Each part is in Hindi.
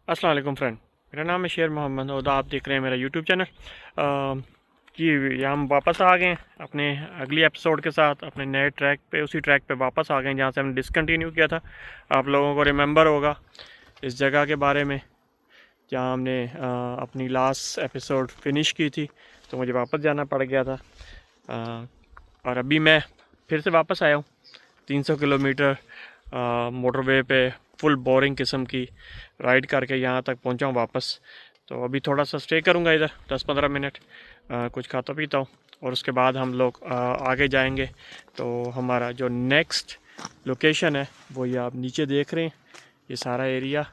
अस्सलाम वालेकुम फ्रेंड। मेरा नाम है शेर मोहम्मद और आप देख रहे हैं मेरा यूट्यूब चैनल। जी हम वापस आ गए हैं अपने अगली एपिसोड के साथ, अपने नए ट्रैक पे, उसी ट्रैक पे वापस आ गए हैं जहाँ से हमने डिसकंटिन्यू किया था। आप लोगों को रिमेंबर होगा इस जगह के बारे में, जहाँ हमने अपनी लास्ट एपिसोड फिनिश की थी, तो मुझे वापस जाना पड़ गया था। और अभी मैं फिर से वापस आया हूँ 300 किलोमीटर मोटरवे पे फुल बोरिंग किस्म की राइड करके यहाँ तक पहुँचा हूँ वापस। तो अभी थोड़ा सा स्टे करूँगा इधर 10-15 मिनट, कुछ खाता पीता हूँ और उसके बाद हम लोग आगे जाएंगे। तो हमारा जो नेक्स्ट लोकेशन है वो ये आप नीचे देख रहे हैं, ये सारा एरिया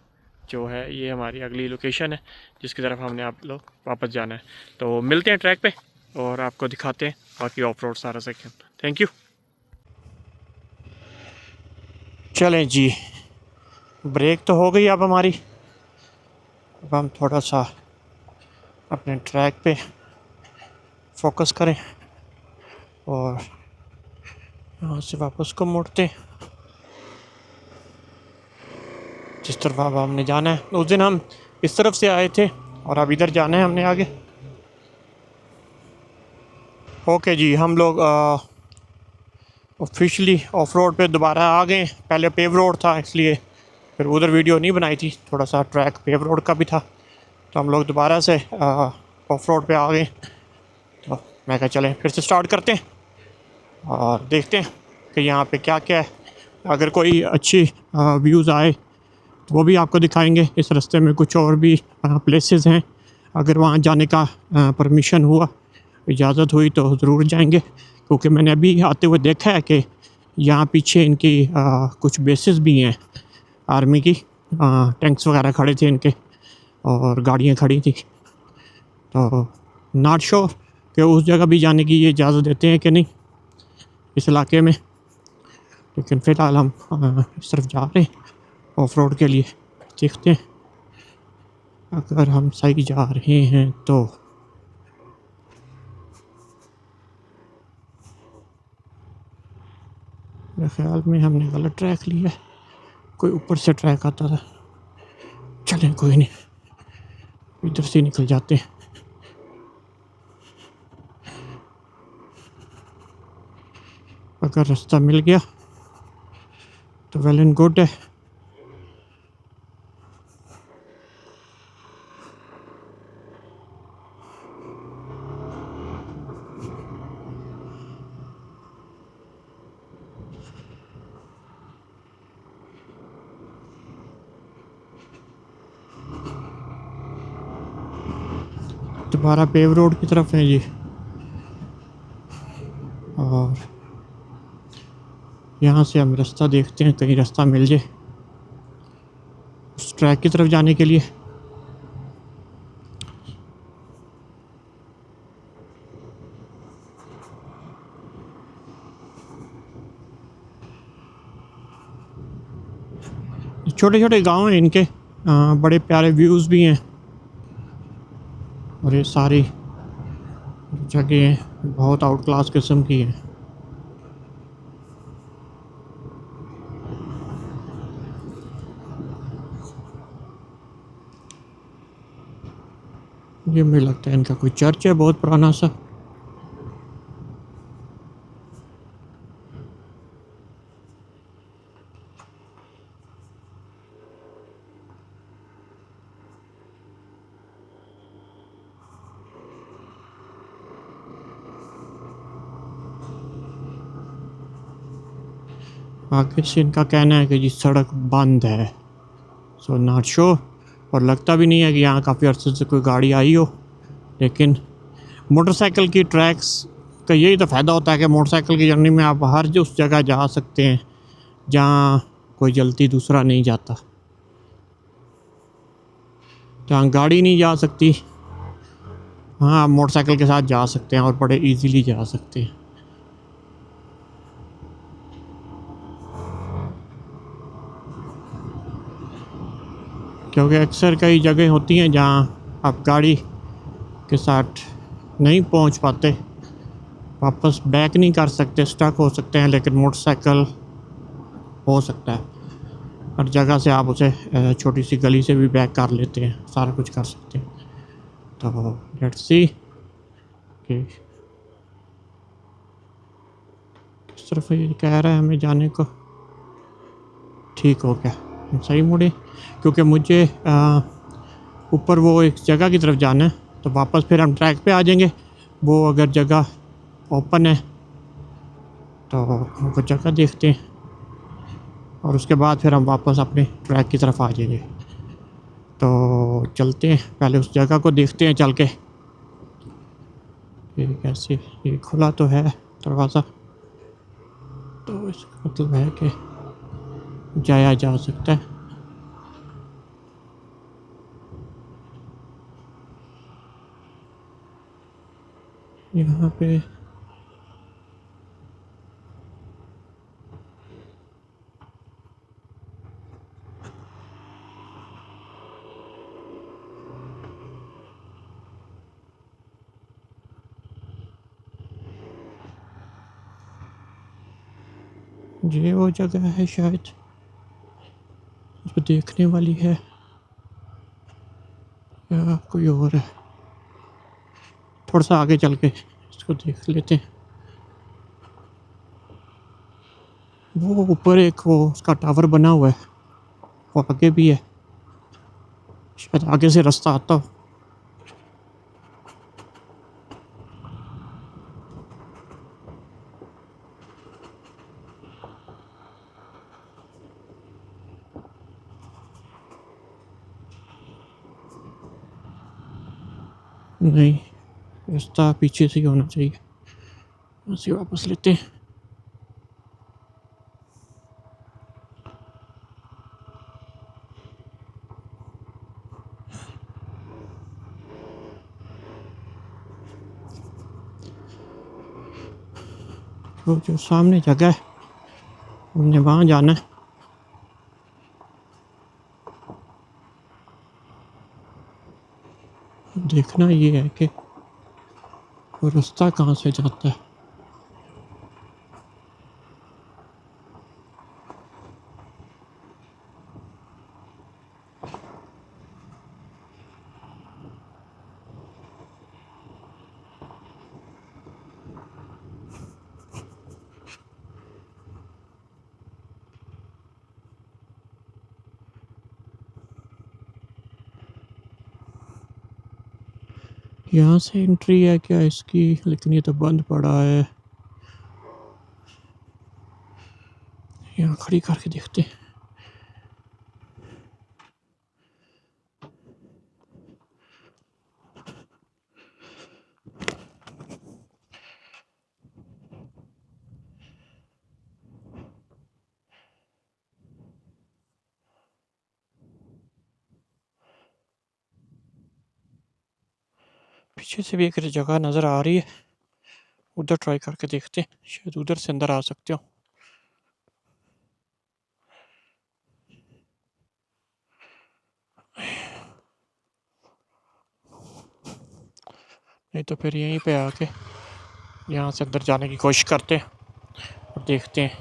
जो है ये हमारी अगली लोकेशन है जिसकी तरफ हमने आप लोग वापस जाना है। तो मिलते हैं ट्रैक पे और आपको दिखाते हैं बाकी ऑफ रोड सारा सेक्शन। Thank you. चलें जी, ब्रेक तो हो गई अब हमारी। अब हम थोड़ा सा अपने ट्रैक पे फोकस करें और यहाँ से वापस को मुड़ते जिस तरफ अब हमने जाना है। उस दिन हम इस तरफ से आए थे और अब इधर जाना है हमने आगे। ओके जी, हम लोग ऑफिशियली ऑफ रोड पे दोबारा आ गए। पहले पेव रोड था इसलिए फिर उधर वीडियो नहीं बनाई थी, थोड़ा सा ट्रैक पेव रोड का भी था, तो हम लोग दोबारा से ऑफ रोड पे आ गए। तो मैं कहा चलें फिर से स्टार्ट करते हैं और देखते हैं कि यहाँ पे क्या क्या है। अगर कोई अच्छी व्यूज़ आए तो वो भी आपको दिखाएंगे। इस रास्ते में कुछ और भी प्लेसेस हैं, अगर वहाँ जाने का परमिशन हुआ, इजाज़त हुई तो ज़रूर जाएंगे। क्योंकि मैंने अभी आते हुए देखा है कि यहाँ पीछे इनकी कुछ बेसेस भी हैं आर्मी की, टैंक्स वगैरह खड़े थे इनके और गाड़ियाँ खड़ी थी। तो नॉट श्योर कि उस जगह भी जाने की ये इजाज़त देते हैं कि नहीं इस इलाके में, लेकिन फ़िलहाल हम इस तरफ जा रहे हैं ऑफ रोड के लिए। देखते हैं अगर हम सही जा रहे हैं तो। मेरे ख्याल में हमने गलत ट्रैक लिया है, कोई ऊपर से ट्रैक आता था। चलें कोई नहीं, इधर से निकल जाते हैं। अगर रास्ता मिल गया तो वेल एंड गुड है। दोबारा पेव रोड की तरफ है जी, और यहाँ से हम रास्ता देखते हैं, कहीं रास्ता मिल जाए उस ट्रैक की तरफ जाने के लिए। छोटे छोटे गांव हैं इनके, बड़े प्यारे व्यूज़ भी हैं और ये सारी जगह बहुत आउट क्लास किस्म की हैं। ये मुझे लगता है इनका कोई चर्च है बहुत पुराना सा। आगे से इनका कहना है कि जी सड़क बंद है, सो नॉट श्योर, और लगता भी नहीं है कि यहाँ काफ़ी अर्से से कोई गाड़ी आई हो। लेकिन मोटरसाइकिल की ट्रैक्स का यही तो फ़ायदा होता है कि मोटरसाइकिल की जर्नी में आप हर जो उस जगह जा सकते हैं जहाँ कोई जल्दी दूसरा नहीं जाता, जहाँ गाड़ी नहीं जा सकती। हाँ, आप मोटरसाइकिल के साथ जा सकते हैं और बड़े इजीली जा सकते हैं। क्योंकि अक्सर कई जगह होती हैं जहाँ आप गाड़ी के साथ नहीं पहुँच पाते, वापस बैक नहीं कर सकते, स्टक हो सकते हैं, लेकिन मोटरसाइकिल हो सकता है। हर जगह से आप उसे छोटी सी गली से भी बैक कर लेते हैं, सारा कुछ कर सकते हैं। तो लेट्स सी कि किस तरफ ये कह रहा है हमें जाने को। ठीक हो गया, हम सही मुड़े, क्योंकि मुझे ऊपर वो एक जगह की तरफ जाना है, तो वापस फिर हम ट्रैक पे आ जाएंगे। वो अगर जगह ओपन है तो वो जगह देखते हैं और उसके बाद फिर हम वापस अपने ट्रैक की तरफ आ जाएंगे। तो चलते हैं, पहले उस जगह को देखते हैं चल के। ये कैसे, ये खुला तो है दरवाज़ा, तो इसका मतलब है कि जाया जा सकता है। यहाँ पे ये वो जगह है शायद जो देखने वाली है, या कोई और है। थोड़ा सा आगे चल के इसको देख लेते हैं। वो ऊपर एक वो उसका टावर बना हुआ है, वो आगे भी है, शायद आगे से रास्ता आता हो। नहीं, रास्ता पीछे से ही होना चाहिए। उसे वापस लेते हैं। वो जो सामने जगह है हमने वहाँ जाना है। देखना ये है कि वो रास्ता कहाँ से जाता है। यहाँ से एंट्री है क्या इसकी, लेकिन ये तो बंद पड़ा है। यहाँ खड़ी करके देखते हैं। पीछे से भी एक जगह नज़र आ रही है, उधर ट्राई करके देखते हैं, शायद उधर से अंदर आ सकते हो। नहीं तो फिर यहीं पे आके यहाँ से अंदर जाने की कोशिश करते हैं और देखते हैं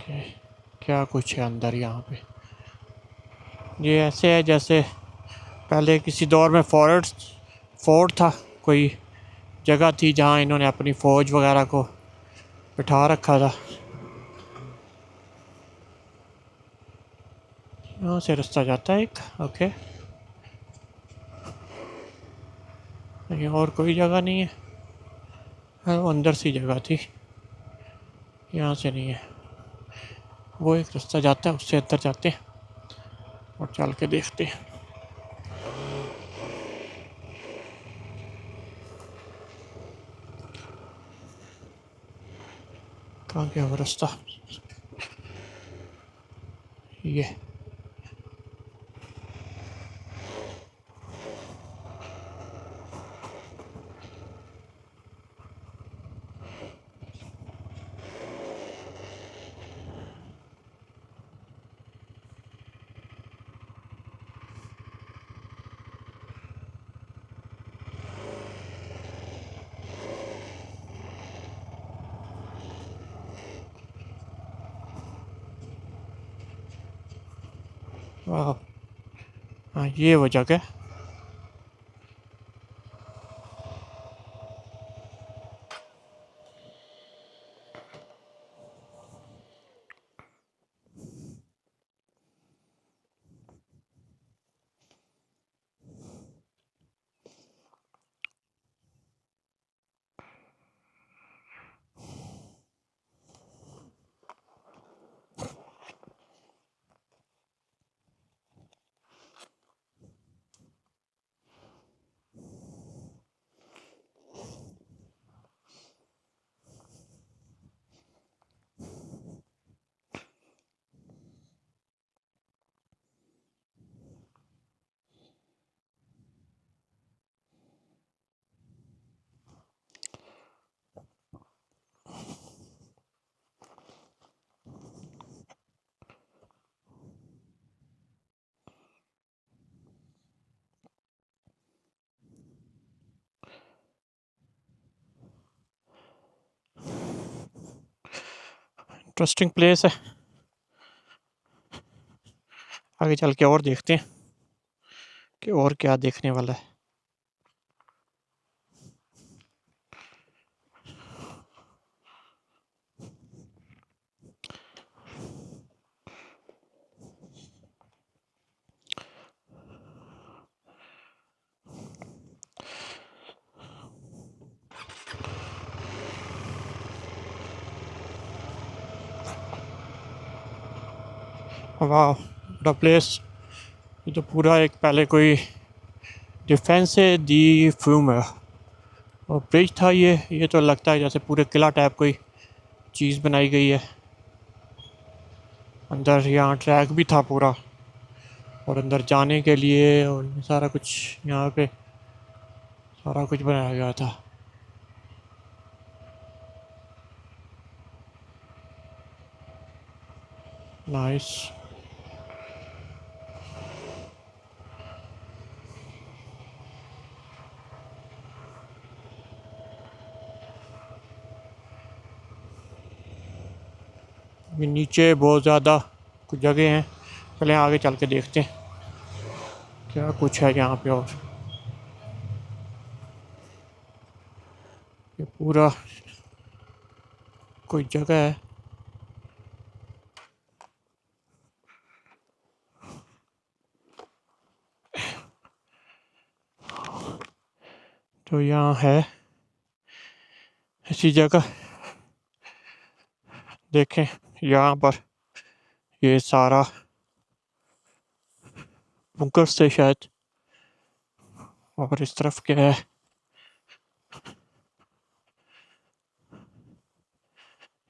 कि क्या कुछ है अंदर। यहाँ पे ये ऐसे है जैसे पहले किसी दौर में फोर्ट था, कोई जगह थी जहाँ इन्होंने अपनी फ़ौज वगैरह को बिठा रखा था। यहाँ से रास्ता जाता है एक, ओके। ये और कोई जगह नहीं है, वो अंदर सी जगह थी, यहाँ से नहीं है। वो एक रास्ता जाता है, उससे अंदर जाते हैं और चल के देखते हैं कहाँ गया वो रास्ता। ये वाह, हाँ ये वो जगह। इंटरेस्टिंग प्लेस है। आगे चल के और देखते हैं कि और क्या देखने वाला है। वाह, द प्लेस। ये तो पूरा एक पहले कोई डिफेंस से दी फ्यूम है और ब्रिज था। ये तो लगता है जैसे पूरे किला टाइप कोई चीज़ बनाई गई है। अंदर यहाँ ट्रैक भी था पूरा और अंदर जाने के लिए और सारा कुछ यहाँ पे सारा कुछ बनाया गया था। नाइस। नीचे बहुत ज़्यादा कुछ जगह हैं, पहले आगे चल के देखते हैं क्या कुछ है यहाँ पे। और ये पूरा कोई जगह है। तो यहाँ है ऐसी जगह। देखें यहाँ पर ये सारा बुंकर से शायद, और इस तरफ क्या है,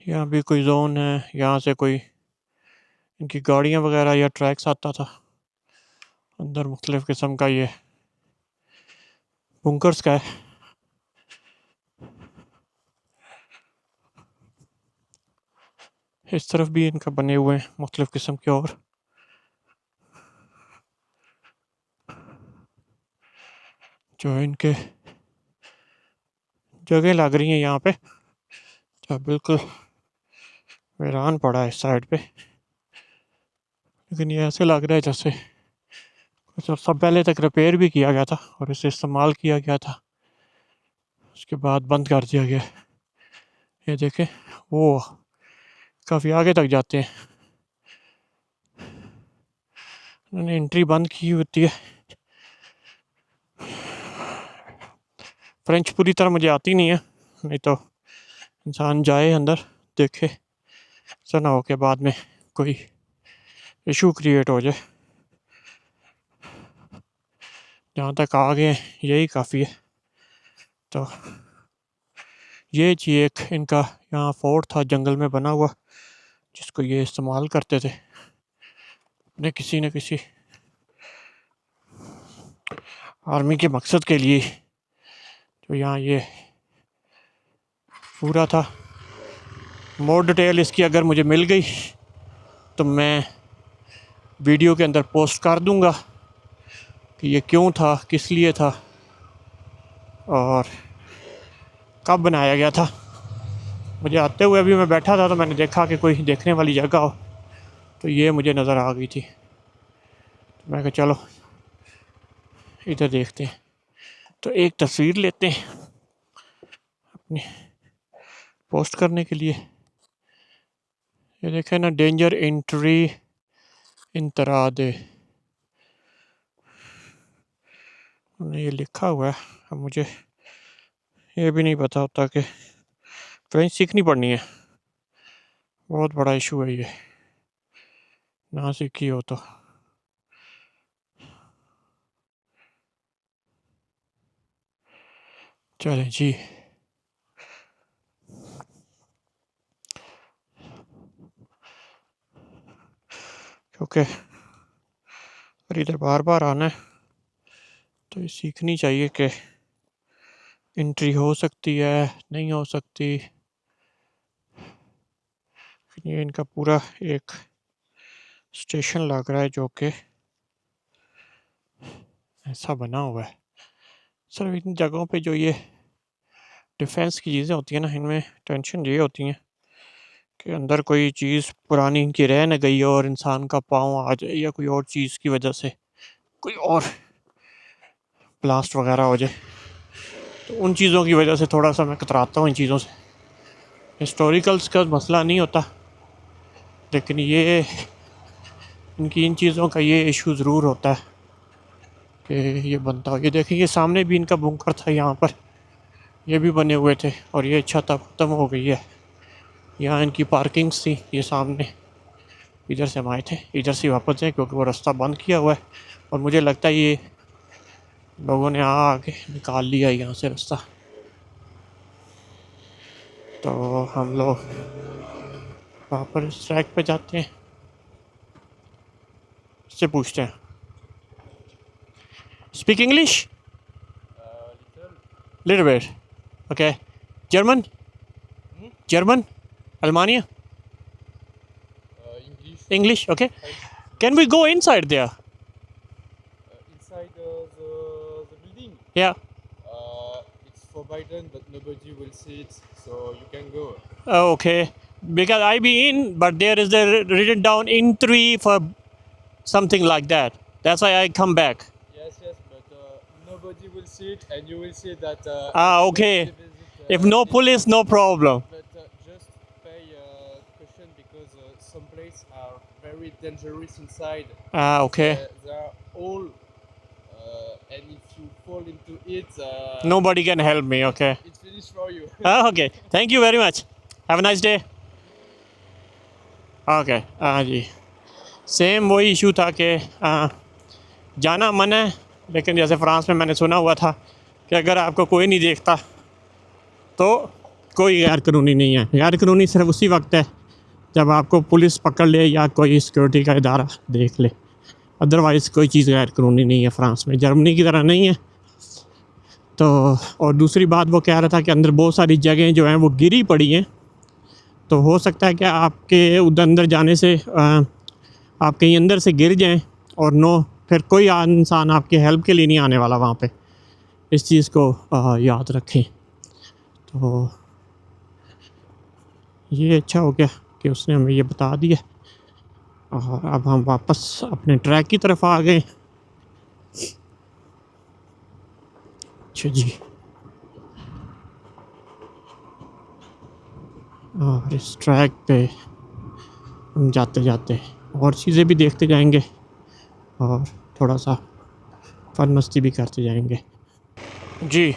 यहाँ भी कोई जोन है। यहाँ से कोई इनकी गाड़ियाँ वगैरह या ट्रैक्स आता था। अंदर मुख्तलिफ किस्म का ये बुंकर्स का है। इस तरफ भी इनका बने हुए हैं मुख्तलिफ किस्म के, और जो इनके जगह लग रही हैं यहाँ पे, जो बिल्कुल वीरान पड़ा है इस साइड पे। लेकिन ये ऐसे लग रहा है जैसे सब पहले तक रिपेयर भी किया गया था और इसे इस्तेमाल किया गया था, उसके बाद बंद कर दिया गया। ये देखें वो काफ़ी आगे तक जाते हैं। उन्होंने एंट्री बंद की होती है। फ्रेंच पूरी तरह मुझे आती नहीं है, नहीं तो इंसान जाए अंदर देखे, ऐसा ना हो के बाद में कोई इशू क्रिएट हो जाए। जहाँ तक आ गए यही काफ़ी है। तो ये चीज़ एक इनका यहाँ फोर्ट था जंगल में बना हुआ, जिसको ये इस्तेमाल करते थे अपने किसी न किसी आर्मी के मकसद के लिए। तो यहाँ ये पूरा था। मोर डिटेल इसकी अगर मुझे मिल गई तो मैं वीडियो के अंदर पोस्ट कर दूँगा कि ये क्यों था, किस लिए था और कब बनाया गया था। मुझे आते हुए अभी मैं बैठा था तो मैंने देखा कि कोई देखने वाली जगह हो, तो ये मुझे नज़र आ गई थी। मैं कहा चलो इधर देखते हैं। तो एक तस्वीर लेते हैं अपनी पोस्ट करने के लिए। ये देखें ना, डेंजर एंट्री इंतरादे, ये लिखा हुआ है। अब मुझे ये भी नहीं पता होता कि फ्रेंच सीखनी पड़नी है। बहुत बड़ा इशू है ये, ना सीखी हो तो। चलें जी, क्योंकि अगर इधर बार बार आना है तो ये सीखनी चाहिए कि एंट्री हो सकती है, नहीं हो सकती। ये इनका पूरा एक स्टेशन लग रहा है जो कि ऐसा बना हुआ है। सर इन जगहों पे जो ये डिफेंस की चीज़ें होती हैं ना, इनमें टेंशन ये होती हैं कि अंदर कोई चीज़ पुरानी इनकी रह न गई हो और इंसान का पाँव आ जाए या कोई और चीज़ की वजह से कोई और ब्लास्ट वगैरह हो जाए, तो उन चीज़ों की वजह से थोड़ा सा मैं कतराता हूँ इन चीज़ों से। हिस्टोरिकल्स का मसला नहीं होता, लेकिन ये इनकी इन चीज़ों का ये इशू ज़रूर होता है कि ये बनता हो। ये देखें, ये सामने भी इनका बुंकर था यहाँ पर, ये भी बने हुए थे और ये छत अब ख़त्म हो गई है। यहाँ इनकी पार्किंग्स थी, ये सामने इधर से हम आए थे, इधर से वापस हैं क्योंकि वो रास्ता बंद किया हुआ है और मुझे लगता है ये लोगों ने आके निकाल लिया यहाँ से रास्ता। तो हम लोग वापस ट्रैक पे जाते हैं, इससे पूछते हैं। Speak English little bit, okay. German, German, अल्मानिया, English, okay. Can we go inside there? Inside the building. Yeah. It's forbidden, but nobody will see it, so you can go. Okay. Because I be in, but there is the written down entry for something like that. That's why I come back. Yes, but nobody will see it, and you will see that. Okay. Visit, If no police, no problem. But just pay caution because some places are very dangerous inside. Okay. They are all, and if you fall into it, Nobody can help me, okay. it's finished for you. Okay. Thank you very much. Have a nice day. Okay, हाँ जी, सेम वही इशू था कि जाना मन है, लेकिन जैसे फ्रांस में मैंने सुना हुआ था कि अगर आपको कोई नहीं देखता तो कोई गैर कानूनी नहीं है। गैर कानूनी सिर्फ उसी वक्त है जब आपको पुलिस पकड़ ले या कोई सिक्योरिटी का इदारा देख ले, अदरवाइज़ कोई चीज़ गैर कानूनी नहीं है फ्रांस में, जर्मनी की तरह नहीं है। तो और दूसरी बात वो कह रहा था कि अंदर बहुत सारी जगहें जो हैं वो गिरी पड़ी हैं, तो हो सकता है कि आपके उधर अंदर जाने से आप कहीं अंदर से गिर जाएं और फिर कोई इंसान आपकी हेल्प के लिए नहीं आने वाला वहाँ पे। इस चीज़ को याद रखें। तो ये अच्छा हो गया कि उसने हमें ये बता दिया और अब हम वापस अपने ट्रैक की तरफ आ गए। अच्छा जी, और इस ट्रैक पे हम जाते जाते और चीज़ें भी देखते जाएंगे और थोड़ा सा फन मस्ती भी करते जाएंगे जी।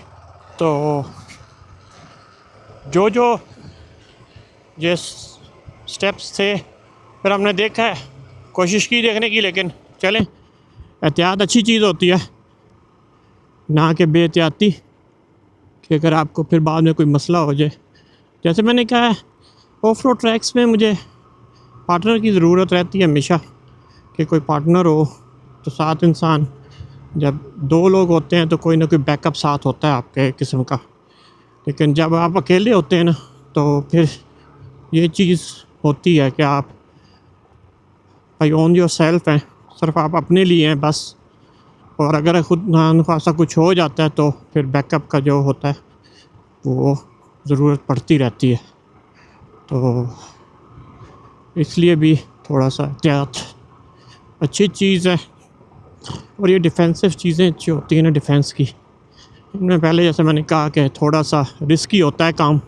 तो जो ये स्टेप्स थे फिर हमने देखा है, कोशिश की देखने की, लेकिन चलें, एहतियात अच्छी चीज़ होती है, ना कि बेएहतियाती कि अगर आपको फिर बाद में कोई मसला हो जाए। जैसे मैंने कहा है, ऑफ रोड ट्रैक्स में मुझे पार्टनर की ज़रूरत रहती है हमेशा, कि कोई पार्टनर हो तो साथ इंसान, जब दो लोग होते हैं तो कोई ना कोई बैकअप साथ होता है आपके किस्म का, लेकिन जब आप अकेले होते हैं ना तो फिर ये चीज़ होती है कि आप भाई ऑन योर सेल्फ हैं, सिर्फ आप अपने लिए हैं बस, और अगर खुद नाखासा कुछ हो जाता है तो फिर बैकअप का जो होता है वो ज़रूरत पड़ती रहती है। तो इसलिए भी थोड़ा सा एहतियात अच्छी चीज़ है। और ये डिफेंसिव चीज़ें जो होती हैं ना डिफेंस की, इनमें पहले जैसे मैंने कहा कि थोड़ा सा रिस्की होता है काम।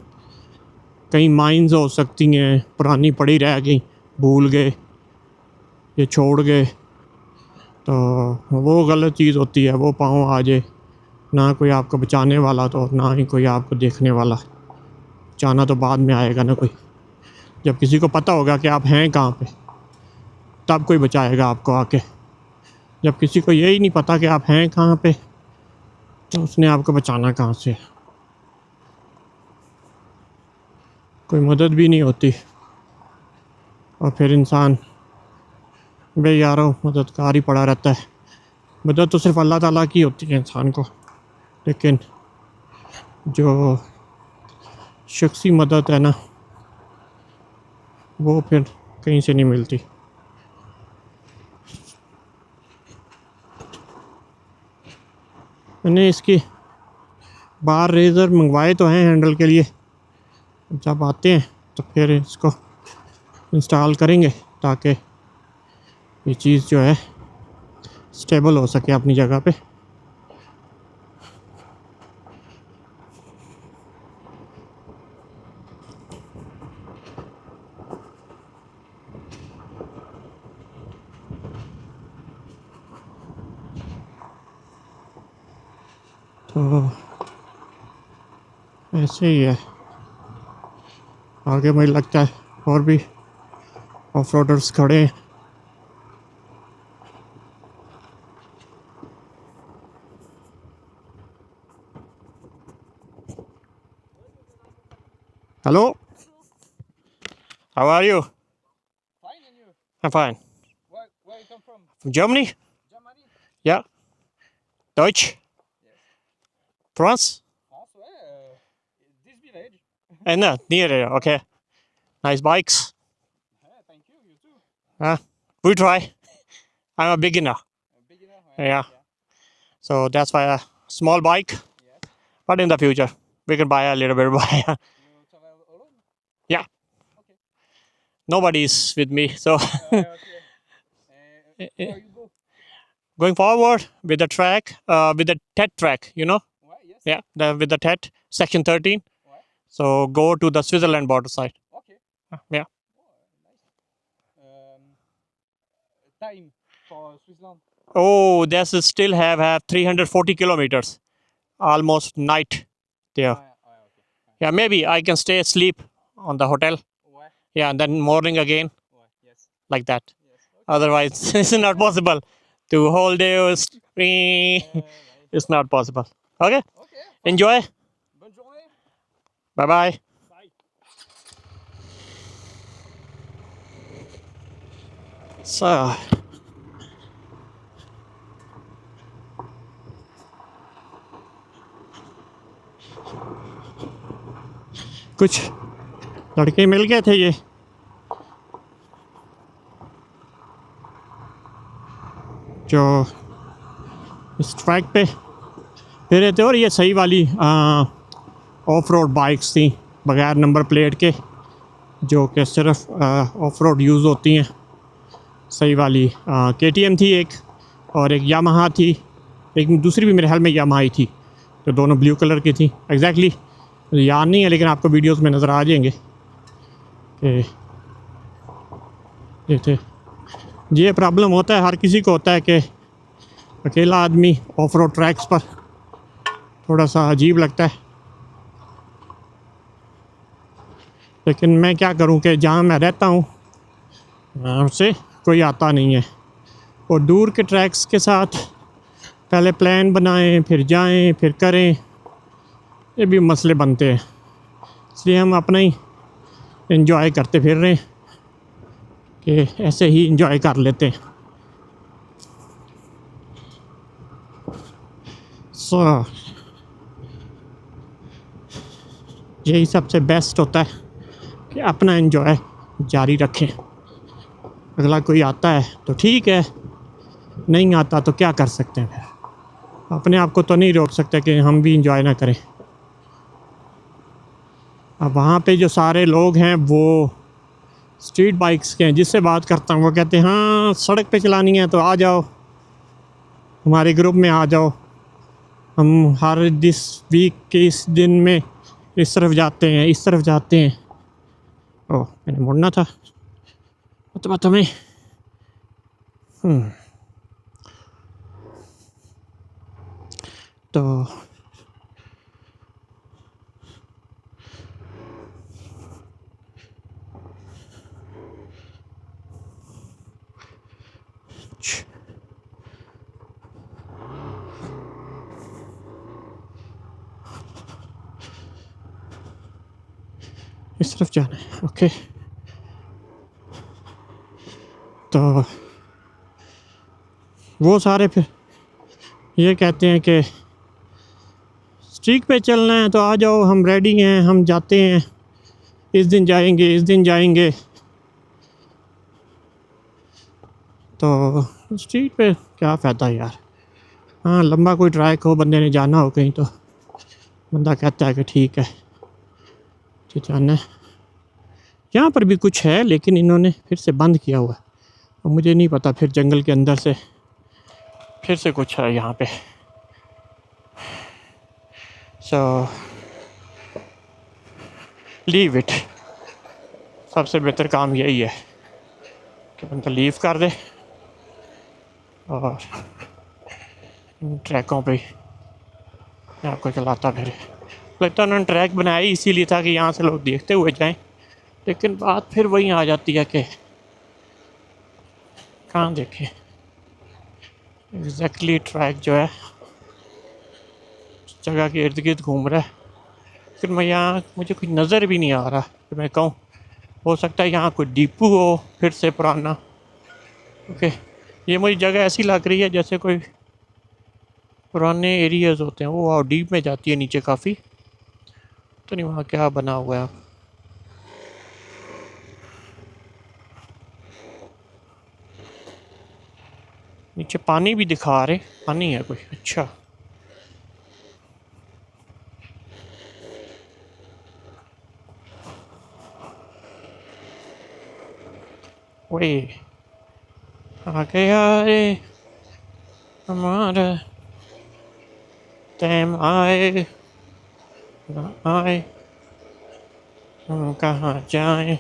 कहीं माइंस हो सकती हैं, पुरानी पड़ी रह गई, भूल गए, ये छोड़ गए, तो वो गलत चीज़ होती है। वो पाँव आ जाए, ना कोई आपको बचाने वाला तो ना ही कोई आपको देखने वाला। बचाना तो बाद में आएगा ना कोई। जब किसी को पता होगा कि आप हैं कहाँ पे, तब कोई बचाएगा आपको आके। जब किसी को यही नहीं पता कि आप हैं कहाँ पे, तो उसने आपको बचाना कहाँ से। कोई मदद भी नहीं होती, और फिर इंसान बेयारो मददगार ही पड़ा रहता है। मदद तो सिर्फ अल्लाह ताला की होती है इंसान को, लेकिन जो शख्सी मदद है ना, वो फिर कहीं से नहीं मिलती। मैंने इसकी बार रेज़र मंगवाए तो हैं हैंडल के लिए, जब आते हैं तो फिर इसको इंस्टॉल करेंगे ताकि ये चीज़ जो है स्टेबल हो सके अपनी जगह पे। तो ऐसे ही है। आगे मुझे लगता है और भी ऑफ रोडर्स खड़े हैं। Hello, how are you? Fine, and you? I'm fine. Where you come from? From Germany? Germany? Yeah. Deutsch? Yes. France? Also, this village. No, near there. Okay. Nice bikes. Thank you. You too. We try. I'm a beginner. A beginner. Yeah. So that's why a small bike. Yes. But in the future, we can buy a little bit. Buy. You travel alone? Yeah. Okay. Nobody's with me. So Okay. Where you go? going forward with the track, with the TET track, you know? Why? Yes. Yeah, with the TET, section 13. Why? So go to the Switzerland border side. Okay. Yeah. Oh, nice. Time for Switzerland. Oh, this is still have 340 kilometers. Almost night there. Okay. Yeah, maybe I can stay asleep on the hotel. Why? Yeah, and then morning again, Why? Yes. like that. Yes. Okay. Otherwise, it's not possible. To whole day, Nice. it's not possible. Okay, Okay. enjoy. Bonne journée. Bye bye. Bye. So, कुछ लड़के मिल गए थे ये, जो इस ट्रैक पे फिर रहे थे, और ये सही वाली ऑफ रोड बाइक्स थी बगैर नंबर प्लेट के, जो कि सिर्फ ऑफ रोड यूज़ होती हैं। सही वाली KTM थी एक, और एक यामाहा थी, एक दूसरी भी मेरे ख्याल में यामाहा ही थी, तो दोनों ब्लू कलर की थी। एग्जैक्टली याद नहीं है, लेकिन आपको वीडियोस में नज़र आ जाएंगे कि ये थे। ये प्रॉब्लम होता है, हर किसी को होता है कि अकेला आदमी ऑफ रोड ट्रैक्स पर थोड़ा सा अजीब लगता है, लेकिन मैं क्या करूं कि जहां मैं रहता हूं वहाँ से कोई आता नहीं है, और दूर के ट्रैक्स के साथ पहले प्लान बनाएं, फिर जाएं, फिर करें, ये भी मसले बनते हैं। इसलिए हम अपना ही एंजॉय करते फिर रहे हैं कि ऐसे ही एंजॉय कर लेते हैं। सो यही सबसे बेस्ट होता है कि अपना एंजॉय जारी रखें। अगला कोई आता है तो ठीक है, नहीं आता तो क्या कर सकते हैं। फिर अपने आप को तो नहीं रोक सकते कि हम भी इंजॉय ना करें। अब वहाँ पे जो सारे लोग हैं वो स्ट्रीट बाइक्स के हैं, जिससे बात करता हूँ वो कहते हैं हाँ सड़क पे चलानी है तो आ जाओ, हमारे ग्रुप में आ जाओ, हम हर दिस वीक के इस दिन में इस तरफ जाते हैं, इस तरफ जाते हैं। ओह, मैंने मुड़ना था तो तुम्हें। तो इस तरफ जाना है, ओके। तो वो सारे फिर ये कहते हैं कि स्ट्रीक पे चलना है तो आ जाओ, हम रेडी हैं, हम जाते हैं, इस दिन जाएंगे, इस दिन जाएंगे। तो स्ट्रीट पे क्या फ़ायदा यार। हाँ, लंबा कोई ट्रैक हो, बंदे ने जाना हो कहीं, तो बंदा कहता है कि ठीक है जाना है। यहाँ पर भी कुछ है लेकिन इन्होंने फिर से बंद किया हुआ है, और मुझे नहीं पता, फिर जंगल के अंदर से फिर से कुछ है यहाँ पे। So leave it. सबसे बेहतर काम यही है कि बंदा लीव कर दे और ट्रैकों पे आपको चलाता फिर। लगता है उन्होंने ट्रैक बनाया ही इसीलिए था कि यहाँ से लोग देखते हुए जाएं, लेकिन बात फिर वही आ जाती है कि कहाँ देखें एग्जैक्टली। ट्रैक जो है जगह के इर्द गिर्द घूम रहा है, फिर मैं यहाँ मुझे कुछ नज़र भी नहीं आ रहा कि मैं कहूँ। हो सकता है यहाँ कोई डिपो हो फिर से पुराना। ओके, ये मुझे जगह ऐसी लग रही है जैसे कोई पुराने एरियाज़ होते हैं, वो डीप में जाती है नीचे काफ़ी। तो नहीं वहाँ क्या बना हुआ है। नीचे पानी भी दिखा रहे, पानी है कोई, अच्छा। वही आ गया रे हमारा टाइम, आए ना आए हम कहाँ जाएं।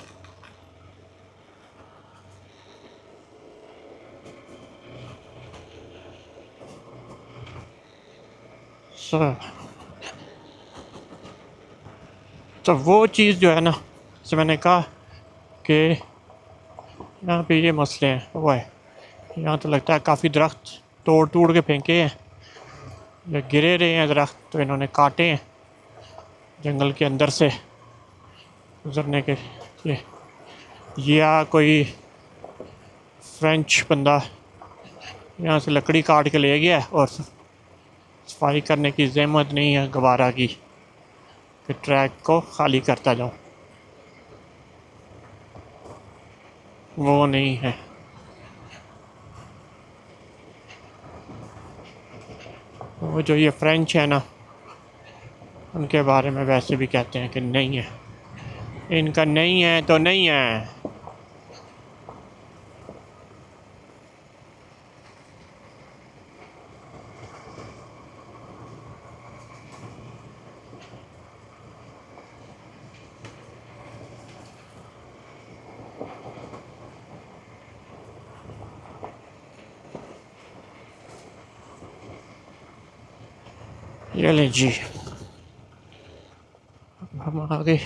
तो वो चीज़ जो है ना, जैसे मैंने कहा कि यहाँ पे ये मसले हैं, वो है यहाँ तो लगता है काफ़ी दरख्त तोड़ तोड़ के फेंके हैं या गिरे रहे हैं दरख्त, तो इन्होंने काटे हैं जंगल के अंदर से गुजरने के लिए। या कोई फ्रेंच बंदा यहाँ से लकड़ी काट के ले गया और सफाई करने की ज़हमत नहीं है गवारा की कि ट्रैक को खाली करता जाऊँ, वो नहीं है। वो जो ये फ्रेंच है ना, उनके बारे में वैसे भी कहते हैं कि नहीं है, इनका नहीं है तो नहीं है। ये ले जी, हम आ गए